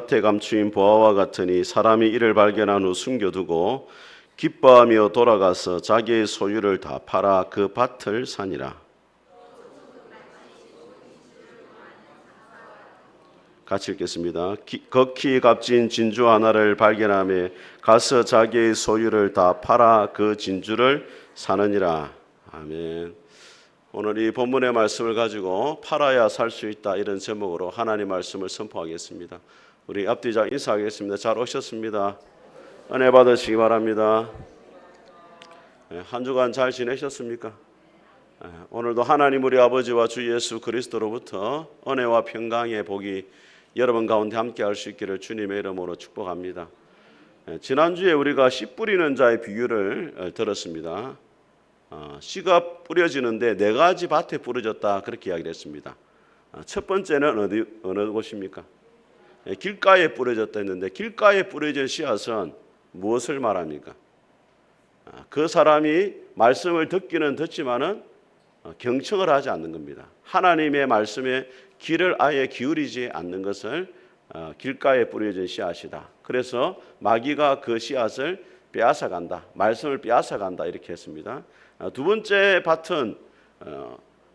밭에 감추인 보화와 같으니 사람이 이를 발견한 후 숨겨두고 기뻐하며 돌아가서 자기의 소유를 다 팔아 그 밭을 사니라. 같이 읽겠습니다. 극히 값진 진주 하나를 발견하며 가서 자기의 소유를 다 팔아 그 진주를 사느니라. 아멘. 오늘 이 본문의 말씀을 가지고 팔아야 살 수 있다, 이런 제목으로 하나님 말씀을 선포하겠습니다. 우리 앞뒤장 인사하겠습니다. 잘 오셨습니다. 은혜 받으시기 바랍니다. 한 주간 잘 지내셨습니까? 오늘도 하나님 우리 아버지와 주 예수 그리스도로부터 은혜와 평강의 복이 여러분 가운데 함께 할 수 있기를 주님의 이름으로 축복합니다. 지난주에 우리가 씨 뿌리는 자의 비유를 들었습니다. 씨가 뿌려지는데 네 가지 밭에 뿌려졌다, 그렇게 이야기를 했습니다. 첫 번째는 어느 곳입니까? 길가에 뿌려졌다 했는데, 길가에 뿌려진 씨앗은 무엇을 말합니까? 그 사람이 말씀을 듣기는 듣지만은 경청을 하지 않는 겁니다. 하나님의 말씀에 귀를 아예 기울이지 않는 것을 길가에 뿌려진 씨앗이다. 그래서 마귀가 그 씨앗을 빼앗아간다, 말씀을 빼앗아간다, 이렇게 했습니다. 두 번째 밭은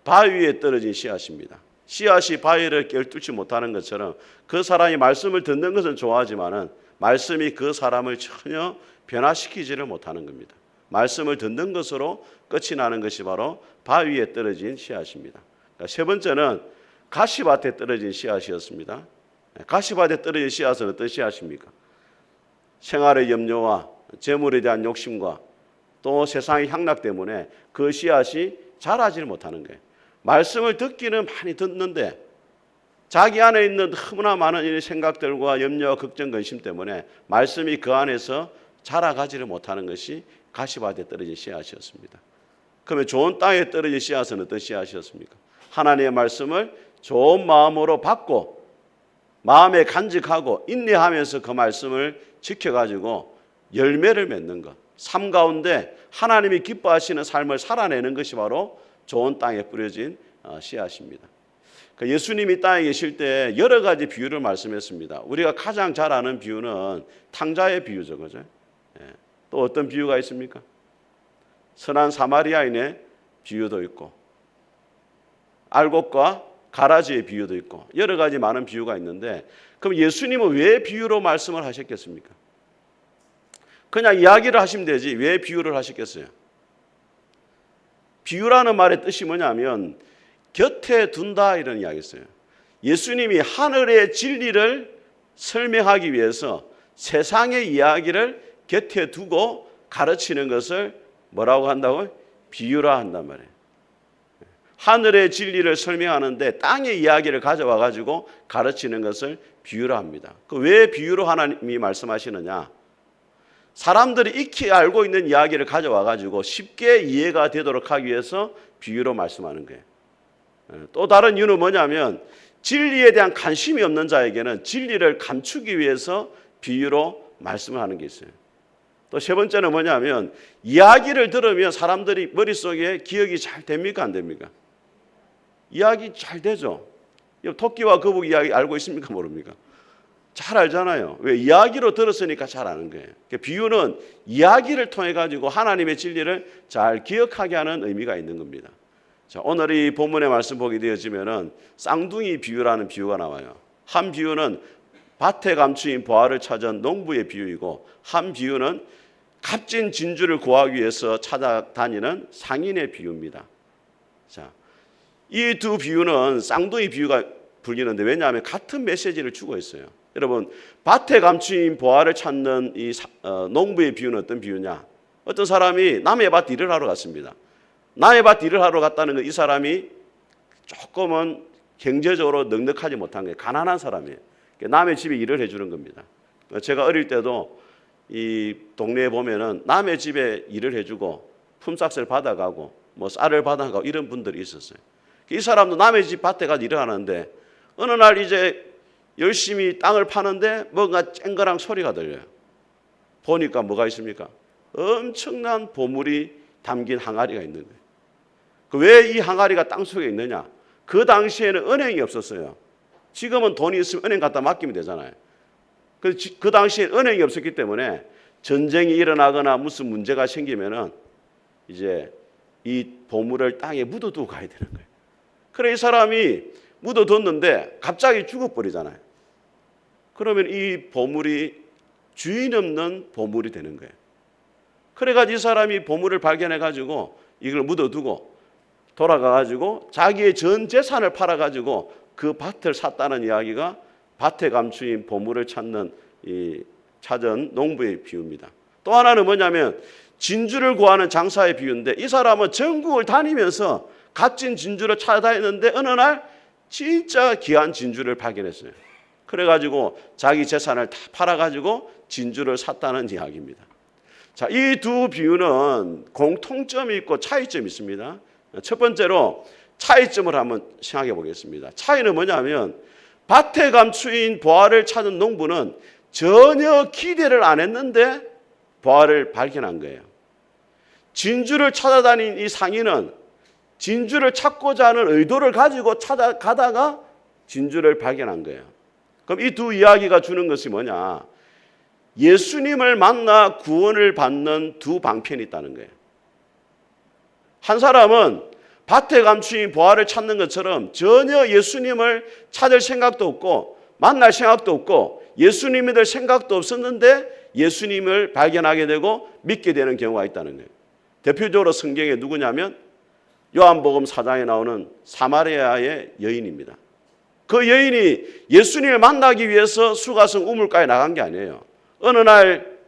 바위에 떨어진 씨앗입니다. 씨앗이 바위를 꿰뚫지 못하는 것처럼 그 사람이 말씀을 듣는 것은 좋아하지만은 말씀이 그 사람을 전혀 변화시키지를 못하는 겁니다. 말씀을 듣는 것으로 끝이 나는 것이 바로 바위에 떨어진 씨앗입니다. 세 번째는 가시밭에 떨어진 씨앗이었습니다. 가시밭에 떨어진 씨앗은 어떤 씨앗입니까? 생활의 염려와 재물에 대한 욕심과 또 세상의 향락 때문에 그 씨앗이 자라지를 못하는 거예요. 말씀을 듣기는 많이 듣는데 자기 안에 있는 너무나 많은 생각들과 염려와 걱정, 근심 때문에 말씀이 그 안에서 자라가지를 못하는 것이 가시밭에 떨어진 씨앗이었습니다. 그러면 좋은 땅에 떨어진 씨앗은 어떤 씨앗이었습니까? 하나님의 말씀을 좋은 마음으로 받고 마음에 간직하고 인내하면서 그 말씀을 지켜가지고 열매를 맺는 것, 삶 가운데 하나님이 기뻐하시는 삶을 살아내는 것이 바로 좋은 땅에 뿌려진 씨앗입니다. 예수님이 땅에 계실 때 여러 가지 비유를 말씀했습니다. 우리가 가장 잘 아는 비유는 탕자의 비유죠, 그죠? 또 어떤 비유가 있습니까? 선한 사마리아인의 비유도 있고, 알곡과 가라지의 비유도 있고, 여러 가지 많은 비유가 있는데, 그럼 예수님은 왜 비유로 말씀을 하셨겠습니까? 그냥 이야기를 하시면 되지 왜 비유를 하셨겠어요? 비유라는 말의 뜻이 뭐냐면 곁에 둔다, 이런 이야기였어요. 예수님이 하늘의 진리를 설명하기 위해서 세상의 이야기를 곁에 두고 가르치는 것을 뭐라고 한다고요? 비유라 한단 말이에요. 하늘의 진리를 설명하는데 땅의 이야기를 가져와 가지고 가르치는 것을 비유라 합니다. 왜 비유로 하나님이 말씀하시느냐? 사람들이 익히 알고 있는 이야기를 가져와 가지고 쉽게 이해가 되도록 하기 위해서 비유로 말씀하는 거예요. 또 다른 이유는 뭐냐면 진리에 대한 관심이 없는 자에게는 진리를 감추기 위해서 비유로 말씀을 하는 게 있어요. 또 세 번째는 뭐냐면 이야기를 들으면 사람들이 머릿속에 기억이 잘 됩니까, 안 됩니까? 이야기 잘 되죠. 토끼와 거북 이야기 알고 있습니까, 모릅니까? 잘 알잖아요. 왜? 이야기로 들었으니까 잘 아는 거예요. 비유는 이야기를 통해 가지고 하나님의 진리를 잘 기억하게 하는 의미가 있는 겁니다. 자, 오늘 이 본문의 말씀 보게 되어지면은 쌍둥이 비유라는 비유가 나와요. 한 비유는 밭에 감추인 보화를 찾은 농부의 비유이고, 한 비유는 값진 진주를 구하기 위해서 찾아다니는 상인의 비유입니다. 자, 이 두 비유는 쌍둥이 비유가 불리는데, 왜냐하면 같은 메시지를 주고 있어요. 여러분, 밭에 감추인 보화를 찾는 이 농부의 비유는 어떤 비유냐? 어떤 사람이 남의 밭 일을 하러 갔습니다. 남의 밭 일을 하러 갔다는 건 이 사람이 조금은 경제적으로 넉넉하지 못한 거예요. 가난한 사람이에요. 남의 집에 일을 해주는 겁니다. 제가 어릴 때도 이 동네에 보면은 남의 집에 일을 해주고 품삯을 받아가고 뭐 쌀을 받아가고 이런 분들이 있었어요. 이 사람도 남의 집 밭에 가서 일을 하는데 어느 날 이제 열심히 땅을 파는데 뭔가 쨍그랑 소리가 들려요. 보니까 뭐가 있습니까? 엄청난 보물이 담긴 항아리가 있는 거예요. 왜 이 항아리가 땅속에 있느냐? 그 당시에는 은행이 없었어요. 지금은 돈이 있으면 은행 갖다 맡기면 되잖아요. 그 당시에 은행이 없었기 때문에 전쟁이 일어나거나 무슨 문제가 생기면은 이제 이 보물을 땅에 묻어두고 가야 되는 거예요. 그래 이 사람이 묻어뒀는데 갑자기 죽어버리잖아요. 그러면 이 보물이 주인 없는 보물이 되는 거예요. 그래가지고 이 사람이 보물을 발견해가지고 이걸 묻어두고 돌아가가지고 자기의 전 재산을 팔아가지고 그 밭을 샀다는 이야기가 밭에 감추인 보물을 찾은 농부의 비유입니다. 또 하나는 뭐냐면 진주를 구하는 장사의 비유인데 이 사람은 전국을 다니면서 값진 진주를 찾아다녔는데 어느 날 진짜 귀한 진주를 발견했어요. 그래가지고 자기 재산을 다 팔아가지고 진주를 샀다는 이야기입니다. 자, 이 두 비유는 공통점이 있고 차이점이 있습니다. 첫 번째로 차이점을 한번 생각해 보겠습니다. 차이는 뭐냐면 밭에 감추인 보화를 찾은 농부는 전혀 기대를 안 했는데 보화를 발견한 거예요. 진주를 찾아다닌 이 상인은 진주를 찾고자 하는 의도를 가지고 찾아가다가 진주를 발견한 거예요. 그럼 이 두 이야기가 주는 것이 뭐냐? 예수님을 만나 구원을 받는 두 방편이 있다는 거예요. 한 사람은 밭에 감추인 보화를 찾는 것처럼 전혀 예수님을 찾을 생각도 없고 만날 생각도 없고 예수님이 될 생각도 없었는데 예수님을 발견하게 되고 믿게 되는 경우가 있다는 거예요. 대표적으로 성경에 누구냐면 요한복음 4장에 나오는 사마리아의 여인입니다. 그 여인이 예수님을 만나기 위해서 수가성 우물가에 나간 게 아니에요. 어느 날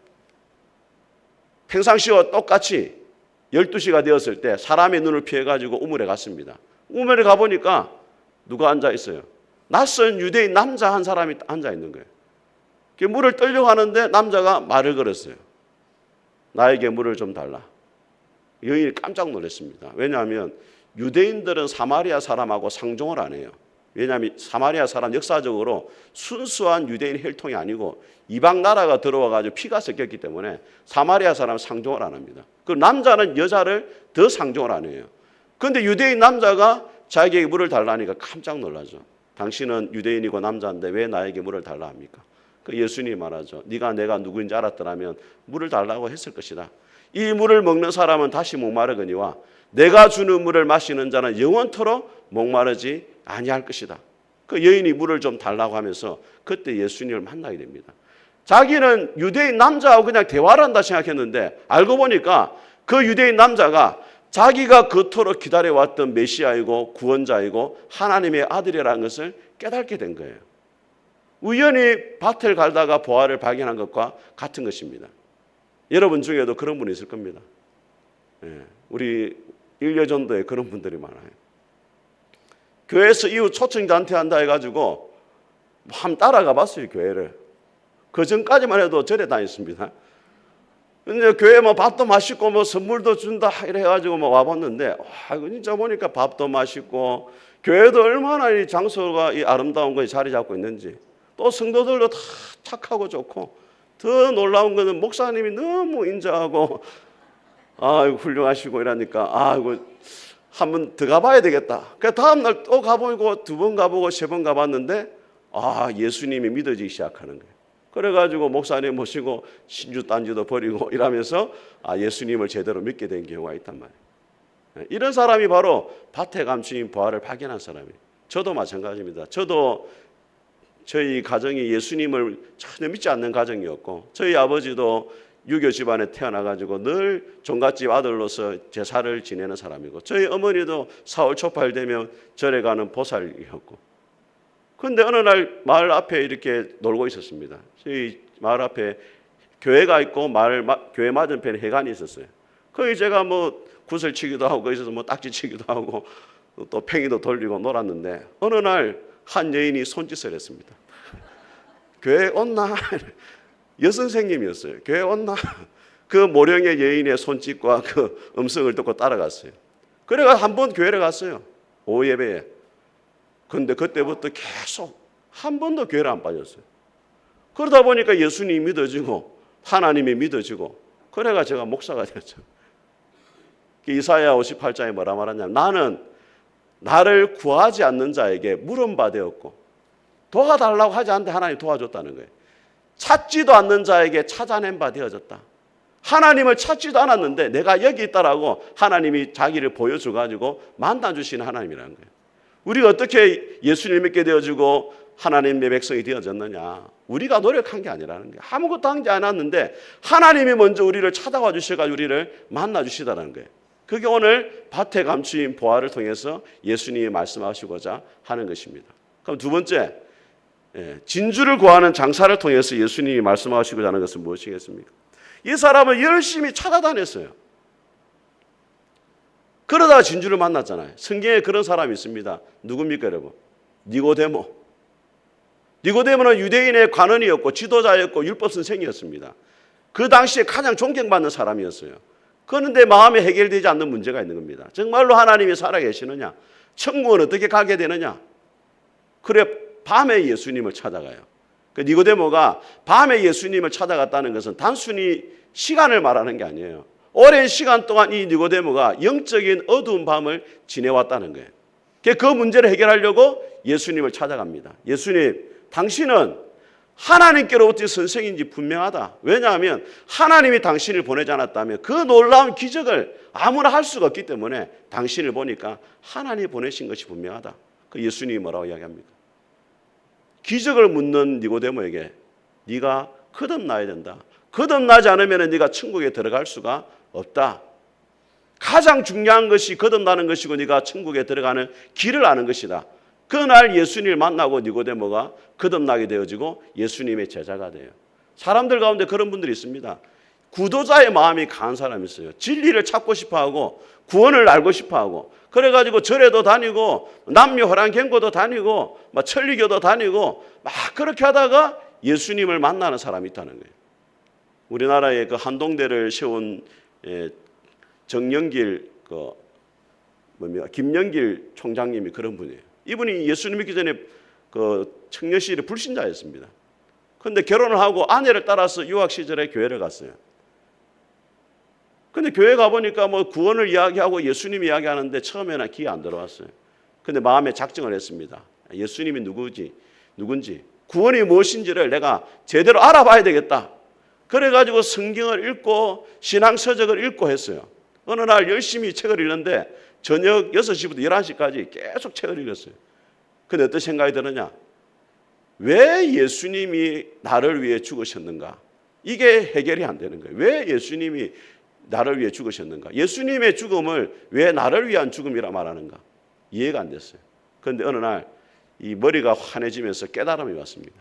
평상시와 똑같이 12시가 되었을 때 사람의 눈을 피해가지고 우물에 갔습니다. 우물에 가보니까 누가 앉아 있어요? 낯선 유대인 남자 한 사람이 앉아 있는 거예요. 물을 떨려고 하는데 남자가 말을 걸었어요. 나에게 물을 좀 달라. 여인이 깜짝 놀랐습니다. 왜냐하면 유대인들은 사마리아 사람하고 상종을 안 해요. 왜냐하면 사마리아 사람 역사적으로 순수한 유대인 혈통이 아니고 이방 나라가 들어와가지고 피가 섞였기 때문에 사마리아 사람은 상종을 안 합니다. 그 남자는 여자를 더 상종을 안 해요. 그런데 유대인 남자가 자기에게 물을 달라니까 깜짝 놀라죠. 당신은 유대인이고 남자인데 왜 나에게 물을 달라 합니까? 그 예수님이 말하죠. 네가 내가 누구인지 알았더라면 물을 달라고 했을 것이다. 이 물을 먹는 사람은 다시 목마르거니와 내가 주는 물을 마시는 자는 영원토록 목마르지 아니할 것이다. 그 여인이 물을 좀 달라고 하면서 그때 예수님을 만나게 됩니다. 자기는 유대인 남자하고 그냥 대화를 한다 생각했는데 알고 보니까 그 유대인 남자가 자기가 그토록 기다려왔던 메시아이고 구원자이고 하나님의 아들이라는 것을 깨닫게 된 거예요. 우연히 밭을 갈다가 보화를 발견한 것과 같은 것입니다. 여러분 중에도 그런 분이 있을 겁니다. 우리 일여전도에 그런 분들이 많아요. 교회에서 이후 초청단체 한다 해가지고 한번 따라가 봤어요, 교회를. 그 전까지만 해도 절에 다녔습니다. 근데 교회 밥도 맛있고 선물도 준다 이래 해가지고 와봤는데, 이거 진짜 보니까 밥도 맛있고, 교회도 얼마나 이 장소가 이 아름다운 거에 자리 잡고 있는지, 또 성도들도 다 착하고 좋고, 더 놀라운 거는 목사님이 너무 인자하고, 훌륭하시고 이러니까, 이거 한번 더 가봐야 되겠다. 그 다음날 또 가보고 2번 가보고 3번 가봤는데 예수님이 믿어지기 시작하는 거예요. 그래가지고 목사님 모시고 신주 딴지도 버리고 이러면서 예수님을 제대로 믿게 된 경우가 있단 말이에요. 이런 사람이 바로 밭에 감추인 보화를 발견한 사람이에요. 저도 마찬가지입니다. 저도 저희 가정이 예수님을 전혀 믿지 않는 가정이었고 저희 아버지도 유교 집안에 태어나가지고 늘 종갓집 아들로서 제사를 지내는 사람이고 저희 어머니도 4월 초팔 되면 절에 가는 보살이었고 그런데 어느 날 마을 앞에 이렇게 놀고 있었습니다. 저희 마을 앞에 교회가 있고 교회 맞은편에 해관이 있었어요. 거기 제가 구슬치기도 하고 거기서 딱지치기도 하고 또 팽이도 돌리고 놀았는데 어느 날 한 여인이 손짓을 했습니다. 교회 온나? 여선생님이었어요. 교회 온나? 그 모령의 여인의 손짓과 그 음성을 듣고 따라갔어요. 그래가 한번 교회를 갔어요. 오후 예배에. 그런데 그때부터 계속 한 번도 교회를 안 빠졌어요. 그러다 보니까 예수님이 믿어지고 하나님이 믿어지고 그래가 제가 목사가 되었죠. 이사야 58장에 뭐라 말하냐면 나는 나를 구하지 않는 자에게 물은 바 되었고 도와달라고 하지 않는데 하나님 도와줬다는 거예요. 찾지도 않는 자에게 찾아낸 바 되어졌다. 하나님을 찾지도 않았는데 내가 여기 있다라고 하나님이 자기를 보여줘가지고 만나주시는 하나님이라는 거예요. 우리가 어떻게 예수님 믿게 되어지고 하나님의 백성이 되어졌느냐? 우리가 노력한 게 아니라는 거예요. 아무것도 한 게 않았는데 하나님이 먼저 우리를 찾아와 주셔가지고 우리를 만나주시다는 거예요. 그게 오늘 밭에 감추인 보화를 통해서 예수님이 말씀하시고자 하는 것입니다. 그럼 두 번째, 진주를 구하는 장사를 통해서 예수님이 말씀하시고자 하는 것은 무엇이겠습니까? 이 사람은 열심히 찾아다녔어요. 그러다가 진주를 만났잖아요. 성경에 그런 사람이 있습니다. 누굽니까 여러분? 니고데모. 니고데모는 유대인의 관원이었고 지도자였고 율법 선생이었습니다. 그 당시에 가장 존경받는 사람이었어요. 그런데 마음에 해결되지 않는 문제가 있는 겁니다. 정말로 하나님이 살아계시느냐? 천국은 어떻게 가게 되느냐? 그래 밤에 예수님을 찾아가요. 그 니고데모가 밤에 예수님을 찾아갔다는 것은 단순히 시간을 말하는 게 아니에요. 오랜 시간 동안 이 니고데모가 영적인 어두운 밤을 지내왔다는 거예요. 그 문제를 해결하려고 예수님을 찾아갑니다. 예수님, 당신은 하나님께로부터 선생인지 분명하다. 왜냐하면 하나님이 당신을 보내지 않았다면 그 놀라운 기적을 아무나 할 수가 없기 때문에 당신을 보니까 하나님이 보내신 것이 분명하다. 그 예수님이 뭐라고 이야기합니까? 기적을 묻는 니고데모에게 네가 거듭나야 된다. 거듭나지 않으면 네가 천국에 들어갈 수가 없다. 가장 중요한 것이 거듭나는 것이고 네가 천국에 들어가는 길을 아는 것이다. 그날 예수님을 만나고 니고데모가 거듭나게 되어지고 예수님의 제자가 돼요. 사람들 가운데 그런 분들이 있습니다. 구도자의 마음이 강한 사람이 있어요. 진리를 찾고 싶어하고 구원을 알고 싶어하고 그래가지고 절에도 다니고 남녀 호랑경고도 다니고 막 천리교도 다니고 막 그렇게 하다가 예수님을 만나는 사람이 있다는 거예요. 우리나라에 그 한동대를 세운 정영길 김영길 총장님이 그런 분이에요. 이분이 예수님 믿기 전에 그 청년시절에 불신자였습니다. 그런데 결혼을 하고 아내를 따라서 유학 시절에 교회를 갔어요. 근데 교회 가보니까 뭐 구원을 이야기하고 예수님 이야기하는데 처음에는 귀에 안 들어왔어요. 근데 마음에 작정을 했습니다. 예수님이 누군지 구원이 무엇인지를 내가 제대로 알아봐야 되겠다. 그래가지고 성경을 읽고 신앙서적을 읽고 했어요. 어느 날 열심히 책을 읽는데 저녁 6시부터 11시까지 계속 책을 읽었어요. 근데 어떤 생각이 드느냐? 왜 예수님이 나를 위해 죽으셨는가? 이게 해결이 안 되는 거예요. 왜 예수님이 나를 위해 죽으셨는가? 예수님의 죽음을 왜 나를 위한 죽음이라 말하는가? 이해가 안 됐어요. 그런데 어느 날 이 머리가 환해지면서 깨달음이 왔습니다.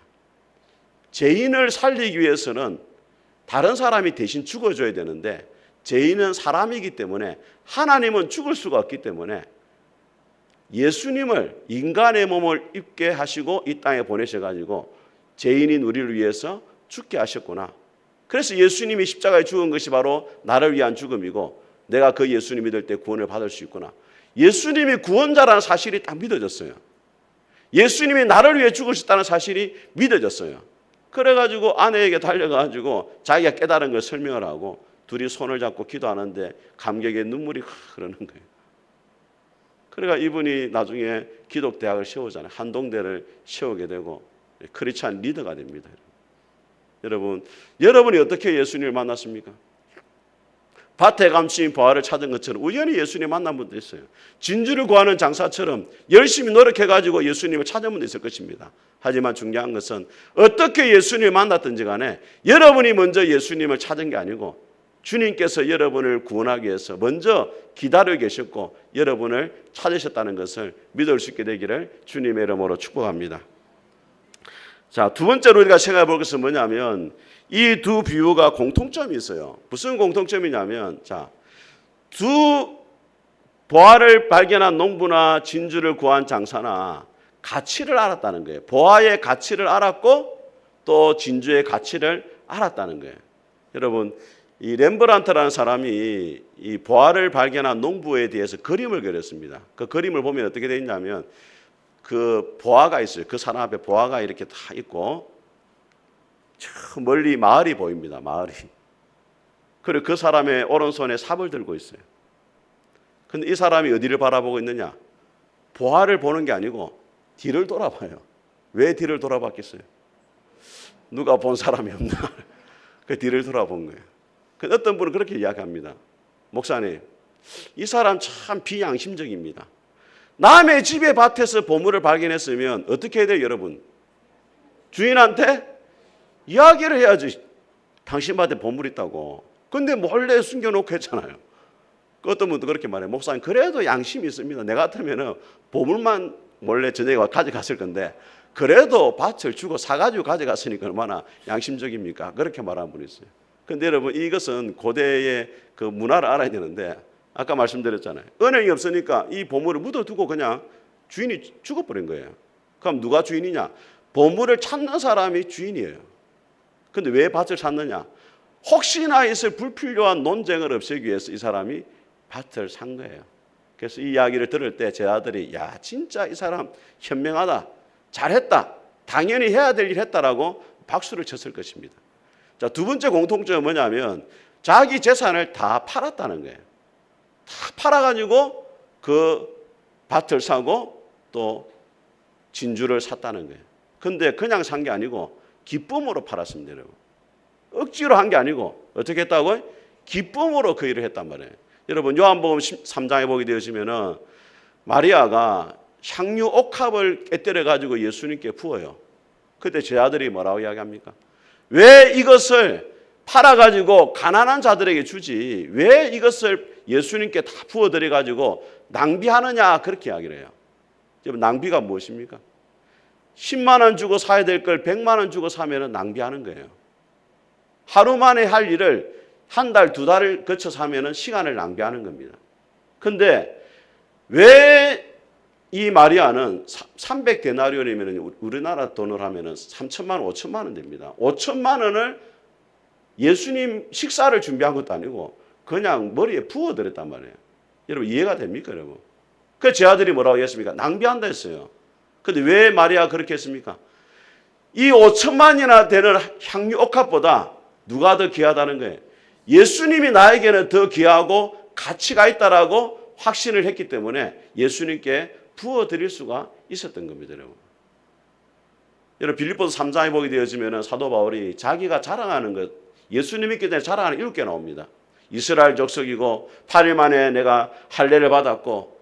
죄인을 살리기 위해서는 다른 사람이 대신 죽어줘야 되는데 죄인은 사람이기 때문에 하나님은 죽을 수가 없기 때문에 예수님을 인간의 몸을 입게 하시고 이 땅에 보내셔가지고 죄인인 우리를 위해서 죽게 하셨구나. 그래서 예수님이 십자가에 죽은 것이 바로 나를 위한 죽음이고 내가 그 예수님 믿을 때 구원을 받을 수 있구나. 예수님이 구원자라는 사실이 딱 믿어졌어요. 예수님이 나를 위해 죽으셨다는 사실이 믿어졌어요. 그래가지고 아내에게 달려가지고 자기가 깨달은 걸 설명을 하고 둘이 손을 잡고 기도하는데 감격의 눈물이 흐르는 거예요. 그러니까 이분이 나중에 기독대학을 세우잖아요. 한동대를 세우게 되고 크리스찬 리더가 됩니다. 여러분이 어떻게 예수님을 만났습니까? 밭에 감추인 보화를 찾은 것처럼 우연히 예수님 만난 분도 있어요. 진주를 구하는 장사처럼 열심히 노력해가지고 예수님을 찾은 분도 있을 것입니다. 하지만 중요한 것은 어떻게 예수님을 만났든지 간에 여러분이 먼저 예수님을 찾은 게 아니고 주님께서 여러분을 구원하기 위해서 먼저 기다리고 계셨고 여러분을 찾으셨다는 것을 믿을 수 있게 되기를 주님의 이름으로 축복합니다. 자, 두 번째로 우리가 생각해 볼 것은 뭐냐면 이 두 비유가 공통점이 있어요. 무슨 공통점이냐면 두 보화를 발견한 농부나 진주를 구한 장사나 가치를 알았다는 거예요. 보화의 가치를 알았고 또 진주의 가치를 알았다는 거예요. 여러분, 이 렘브란트라는 사람이 이 보화를 발견한 농부에 대해서 그림을 그렸습니다. 그 그림을 보면 어떻게 되어 있냐면 그 보화가 있어요. 그 사람 앞에 보화가 이렇게 다 있고 저 멀리 마을이 보입니다. 마을이. 그리고 그 사람의 오른손에 삽을 들고 있어요. 근데 이 사람이 어디를 바라보고 있느냐? 보화를 보는 게 아니고 뒤를 돌아봐요. 왜 뒤를 돌아봤겠어요? 누가 본 사람이 없나? 그 뒤를 돌아본 거예요. 어떤 분은 그렇게 이야기합니다. 목사님, 이 사람 참 비양심적입니다. 남의 집에 밭에서 보물을 발견했으면 어떻게 해야 돼요, 여러분? 주인한테 이야기를 해야지. 당신 밭에 보물 있다고. 근데 몰래 숨겨놓고 했잖아요. 어떤 분도 그렇게 말해요. 목사님, 그래도 양심이 있습니다. 내 같으면 보물만 몰래 저녁에 가져갔을 건데 그래도 밭을 주고 사가지고 가져갔으니까 얼마나 양심적입니까? 그렇게 말하는 분이 있어요. 그런데 여러분, 이것은 고대의 그 문화를 알아야 되는데, 아까 말씀드렸잖아요. 은행이 없으니까 이 보물을 묻어두고 그냥 주인이 죽어버린 거예요. 그럼 누가 주인이냐? 보물을 찾는 사람이 주인이에요. 근데 왜 밭을 찾느냐? 혹시나 있을 불필요한 논쟁을 없애기 위해서 이 사람이 밭을 산 거예요. 그래서 이 이야기를 들을 때 제 아들이, 야, 진짜 이 사람 현명하다, 잘했다, 당연히 해야 될 일 했다라고 박수를 쳤을 것입니다. 자, 두 번째 공통점은 뭐냐면 자기 재산을 다 팔았다는 거예요. 다 팔아가지고 그 밭을 사고 또 진주를 샀다는 거예요. 근데 그냥 산 게 아니고 기쁨으로 팔았습니다, 여러분. 억지로 한 게 아니고 어떻게 했다고요? 기쁨으로 그 일을 했단 말이에요. 여러분, 요한복음 3장에 보게 되시면은 마리아가 향유 옥합을 깨뜨려 가지고 예수님께 부어요. 그때 제 아들이 뭐라고 이야기합니까? 왜 이것을 팔아 가지고 가난한 자들에게 주지 왜 이것을 예수님께 다 부어 드려 가지고 낭비하느냐, 그렇게 이야기를 해요. 여러분, 낭비가 무엇입니까? 10만 원 주고 사야 될 걸 100만 원 주고 사면은 낭비하는 거예요. 하루 만에 할 일을 한 달, 두 달을 거쳐서 하면은 시간을 낭비하는 겁니다. 근데 왜 이 마리아는 300데나리온이면 우리나라 돈으로 하면은 3천만 원, 5천만 원 됩니다. 5천만 원을 예수님 식사를 준비한 것도 아니고 그냥 머리에 부어드렸단 말이에요. 여러분, 이해가 됩니까, 여러분? 그 제 아들이 뭐라고 했습니까? 낭비한다 했어요. 근데 왜 마리아가 그렇게 했습니까? 이 5천만이나 되는 향유 옥합보다 누가 더 귀하다는 거예요? 예수님이 나에게는 더 귀하고 가치가 있다라고 확신을 했기 때문에 예수님께 부어드릴 수가 있었던 겁니다, 여러분. 여러분, 빌립보서 3장에 보게 되어지면 사도 바울이 자기가 자랑하는 것, 예수님 믿기 전에 자랑하는 7개 나옵니다. 이스라엘 족속이고 8일 만에 내가 할례를 받았고,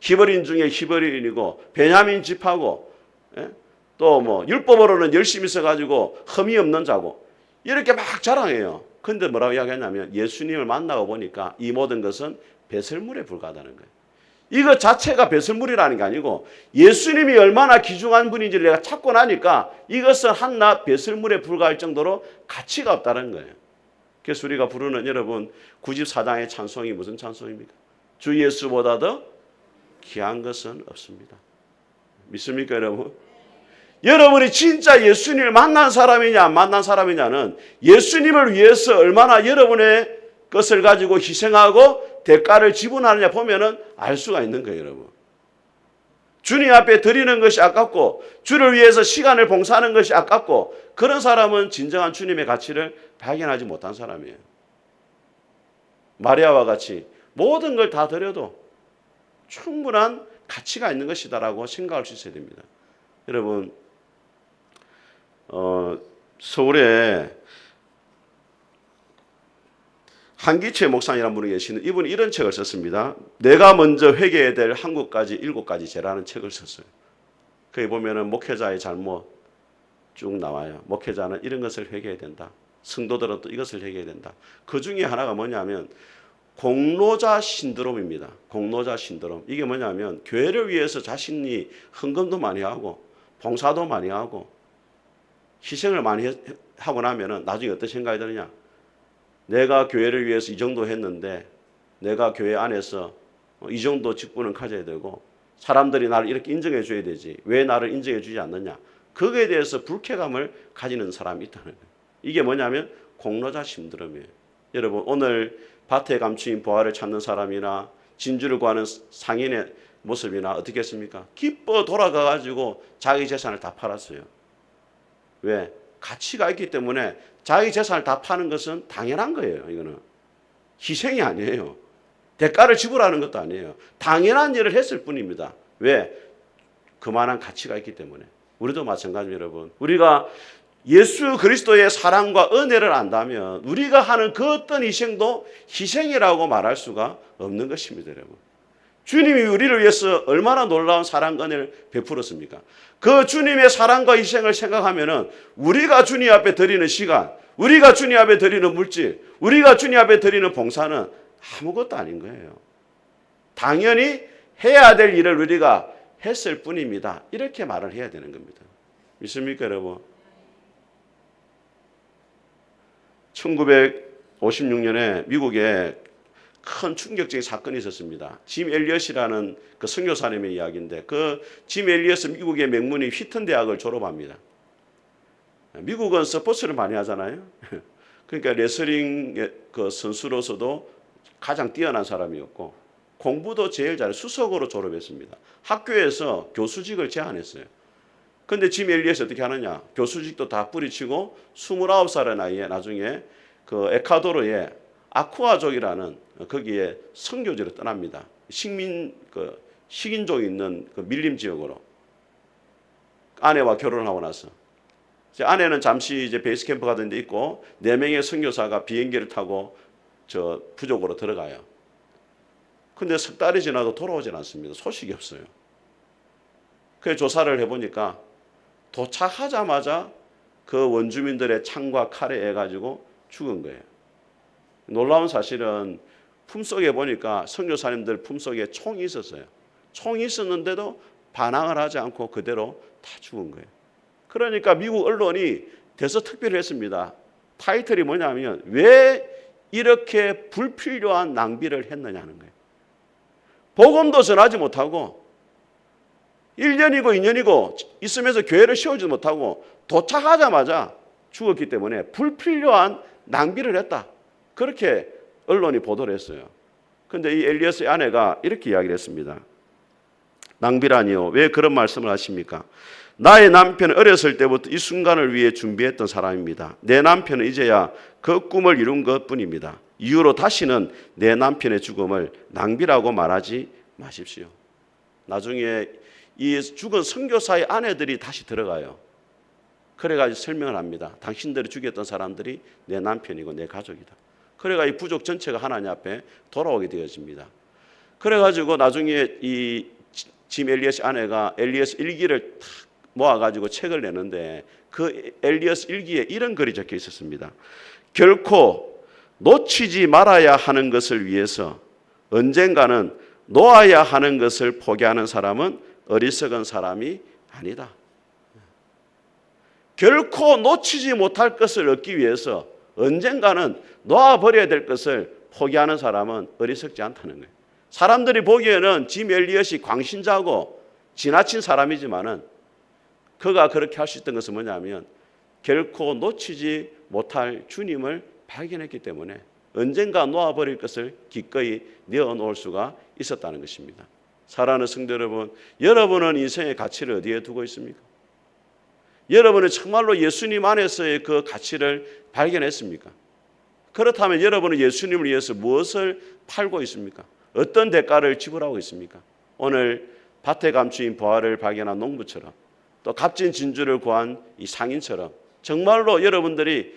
히브리인 중에 히브리인이고 베냐민 집하고, 또 뭐 율법으로는 열심히 있어가지고 흠이 없는 자고, 이렇게 막 자랑해요. 근데 뭐라고 이야기하냐면 예수님을 만나고 보니까 이 모든 것은 배설물에 불과하다는 거예요. 이것 자체가 배설물이라는 게 아니고 예수님이 얼마나 귀중한 분인지를 내가 찾고 나니까 이것은 한낱 배설물에 불과할 정도로 가치가 없다는 거예요. 그래서 우리가 부르는, 여러분, 94장의 찬송이 무슨 찬송입니까? 주 예수보다 더 귀한 것은 없습니다. 믿습니까, 여러분? 여러분이 진짜 예수님을 만난 사람이냐 안 만난 사람이냐는 예수님을 위해서 얼마나 여러분의 것을 가지고 희생하고 대가를 지불하느냐 보면은 알 수가 있는 거예요, 여러분. 주님 앞에 드리는 것이 아깝고 주를 위해서 시간을 봉사하는 것이 아깝고 그런 사람은 진정한 주님의 가치를 발견하지 못한 사람이에요. 마리아와 같이 모든 걸 다 드려도 충분한 가치가 있는 것이다라고 생각할 수 있어야 됩니다. 여러분, 서울에 한기채 목사님이라는 분이 계시는, 이분이 이런 책을 썼습니다. 내가 먼저 회개해야 될 한국까지 7가지 죄라는 책을 썼어요. 거기 보면은 목회자의 잘못 쭉 나와요. 목회자는 이런 것을 회개해야 된다. 성도들은 또 이것을 회개해야 된다. 그 중에 하나가 뭐냐면 공로자 신드롬입니다. 공로자 신드롬. 이게 뭐냐면 교회를 위해서 자신이 헌금도 많이 하고 봉사도 많이 하고 희생을 많이 하고 나면은 나중에 어떤 생각이 드느냐? 내가 교회를 위해서 이 정도 했는데 내가 교회 안에서 이 정도 직분을 가져야 되고 사람들이 나를 이렇게 인정해 줘야 되지 왜 나를 인정해 주지 않느냐? 거기에 대해서 불쾌감을 가지는 사람이 있다는 거예요. 이게 뭐냐면 공로자 신드롬이에요. 여러분, 오늘 밭에 감추인 보화를 찾는 사람이나 진주를 구하는 상인의 모습이나 어떻게 했습니까? 기뻐 돌아가가지고 자기 재산을 다 팔았어요. 왜? 가치가 있기 때문에 자기 재산을 다 파는 것은 당연한 거예요. 이거는 희생이 아니에요. 대가를 지불하는 것도 아니에요. 당연한 일을 했을 뿐입니다. 왜? 그만한 가치가 있기 때문에. 우리도 마찬가지입니다, 여러분. 우리가 예수 그리스도의 사랑과 은혜를 안다면 우리가 하는 그 어떤 희생도 희생이라고 말할 수가 없는 것입니다, 여러분. 주님이 우리를 위해서 얼마나 놀라운 사랑 은혜를 베풀었습니까? 그 주님의 사랑과 희생을 생각하면은 우리가 주님 앞에 드리는 시간, 우리가 주님 앞에 드리는 물질, 우리가 주님 앞에 드리는 봉사는 아무것도 아닌 거예요. 당연히 해야 될 일을 우리가 했을 뿐입니다. 이렇게 말을 해야 되는 겁니다. 믿습니까, 여러분? 1956년에 미국에 큰 충격적인 사건이 있었습니다. 짐 엘리엇이라는 그 선교사님의 이야기인데, 그 짐 엘리엇은 미국의 명문인 휘튼 대학을 졸업합니다. 미국은 스포츠를 많이 하잖아요. 그러니까 레슬링 그 선수로서도 가장 뛰어난 사람이었고, 공부도 제일 잘해 수석으로 졸업했습니다. 학교에서 교수직을 제안했어요. 근데 짐 엘리엇이 어떻게 하느냐? 교수직도 다 뿌리치고 29살의 나이에 나중에 그 에콰도르의 아쿠아족이라는 거기에 선교지로 떠납니다. 식인종이 있는 그 밀림 지역으로. 아내와 결혼을 하고 나서. 아내는 잠시 이제 베이스 캠프 가던 데 있고 4명의 선교사가 비행기를 타고 저 부족으로 들어가요. 근데 석 달이 지나도 돌아오질 않습니다. 소식이 없어요. 그래서 조사를 해보니까 도착하자마자 그 원주민들의 창과 칼에 해가지고 죽은 거예요. 놀라운 사실은 품속에 보니까 선교사님들 품속에 총이 있었어요. 총이 있었는데도 반항을 하지 않고 그대로 다 죽은 거예요. 그러니까 미국 언론이 대서특필을 했습니다. 타이틀이 뭐냐면 왜 이렇게 불필요한 낭비를 했느냐는 거예요. 복음도 전하지 못하고 1년이고 2년이고 있으면서 교회를 세우지 못하고 도착하자마자 죽었기 때문에 불필요한 낭비를 했다. 그렇게 언론이 보도를 했어요. 그런데 이 엘리엇의 아내가 이렇게 이야기를 했습니다. 낭비라니요. 왜 그런 말씀을 하십니까? 나의 남편은 어렸을 때부터 이 순간을 위해 준비했던 사람입니다. 내 남편은 이제야 그 꿈을 이룬 것뿐입니다. 이후로 다시는 내 남편의 죽음을 낭비라고 말하지 마십시오. 나중에 이 죽은 선교사의 아내들이 다시 들어가요. 그래가지고 설명을 합니다. 당신들이 죽였던 사람들이 내 남편이고 내 가족이다. 그래가 이 부족 전체가 하나님 앞에 돌아오게 되어집니다. 그래가지고 나중에 이 짐 엘리엇 아내가 엘리엇 일기를 탁 모아가지고 책을 내는데 그 엘리엇 일기에 이런 글이 적혀 있었습니다. 결코 놓치지 말아야 하는 것을 위해서 언젠가는 놓아야 하는 것을 포기하는 사람은 어리석은 사람이 아니다. 결코 놓치지 못할 것을 얻기 위해서 언젠가는 놓아버려야 될 것을 포기하는 사람은 어리석지 않다는 거예요. 사람들이 보기에는 짐 엘리엇이 광신자고 지나친 사람이지만은 그가 그렇게 할 수 있던 것은 뭐냐면 결코 놓치지 못할 주님을 발견했기 때문에 언젠가 놓아버릴 것을 기꺼이 내어놓을 수가 있었다는 것입니다. 사랑하는 성도 여러분, 여러분은 인생의 가치를 어디에 두고 있습니까? 여러분은 정말로 예수님 안에서의 그 가치를 발견했습니까? 그렇다면 여러분은 예수님을 위해서 무엇을 팔고 있습니까? 어떤 대가를 지불하고 있습니까? 오늘 밭에 감추인 보화를 발견한 농부처럼 또 값진 진주를 구한 이 상인처럼 정말로 여러분들이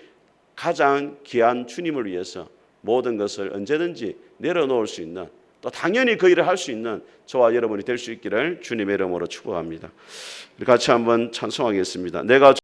가장 귀한 주님을 위해서 모든 것을 언제든지 내려놓을 수 있는 또 당연히 그 일을 할 수 있는 저와 여러분이 될 수 있기를 주님의 이름으로 축복합니다. 우리 같이 한번 찬송하겠습니다. 내가